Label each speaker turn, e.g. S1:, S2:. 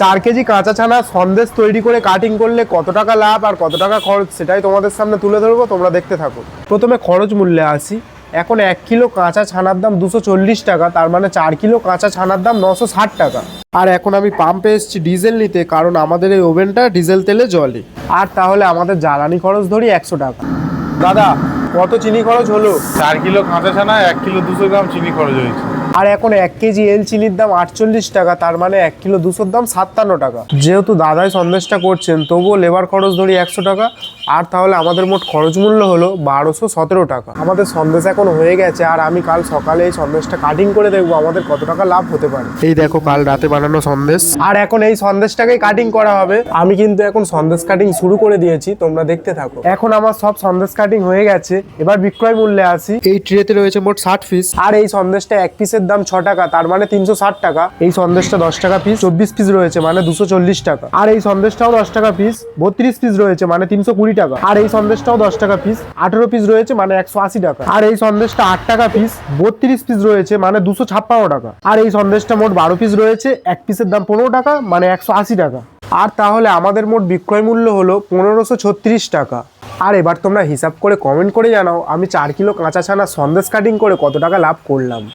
S1: 4 KG কাঁচা ছানা সন্দেশ তৈরি করে কাটিং করলে কত টাকা লাভ আর কত টাকা খরচ সেটাই তোমাদের সামনে তুলে ধরবো, তোমরা দেখতে থাকো। প্রথমে খরচ মূল্যে আসি। এখন 1 কিলো কাঁচা ছানার দাম 240 টাকা, তার মানে 4 কিলো কাঁচা ছানার দাম 960 টাকা। আর এখন আমি পাম্পে এসেছি ডিজেল নিতে, কারণ আমাদের এই ওভেনটা ডিজেল তেলে জ্বলে। আর তাহলে আমাদের জ্বালানি খরচ ধরি 100 টাকা। দাদা, কত চিনি খরচ হলো?
S2: 4 কিলো কাঁচা ছানা 1 কিলো 200 গ্রাম চিনি খরচ হয়েছে।
S1: আর এখন 1 কেজি এল চিনির দাম 48 টাকা, তার মানে 1 কিলো 200 দাম 57 টাকা। যেহেতু দাদাই সন্দেশটা করছেন, তবুও লেবার খরচ ধরি 100 টাকা। আর তাহলে আমাদের মোট খরচ মূল্য হলো 1217 টাকা। আমাদের সন্দেশ এখন হয়ে গেছে, আর আমি কাল সকালে এই সন্দেশটা কাটিং করে দেখবো আমাদের কত টাকা লাভ হতে পারে। এই দেখো কাল রাতে বানানো সন্দেশ, আর এখন এই সন্দেশটাকেই কাটিং করা হবে। আমি কিন্তু এখন সন্দেশ কাটিং শুরু করে দিয়েছি, তোমরা দেখতে থাকো। এখন আমার সব সন্দেশ কাটিং হয়ে গেছে, এবার বিক্রয় মূল্যে আসি। এই ট্রেতে রয়েছে মোট 60 পিস, আর এই সন্দেশটা এক পিসের দাম 6 টাকা, তার মানে 360 টাকা। এই সন্দেশটা 10 টাকা পিস, 24 পিস রয়েছে মানে 240 টাকা। আর এই সন্দেশটাও 10 টাকা পিস, 32 পিস রয়েছে মানে 320 টাকা। আর এই সন্দেশটাও 10 টাকা পিস, 18 পিস রয়েছে মানে 180 টাকা। আর এই সন্দেশটা 8 টাকা পিস, 32 পিস রয়েছে মানে 256 টাকা। আর এই সন্দেশটা মোট 12 পিস রয়েছে, এক পিসের দাম 15 টাকা মানে 180 টাকা। আর তাহলে আমাদের মোট বিক্রয় মূল্য হলো 1536 টাকা। আর এবার তোমরা হিসাব করে কমেন্ট করে জানাও আমি 4 কিলো কাঁচা ছানা সন্দেশ কাটিং করে কত টাকা লাভ করলাম।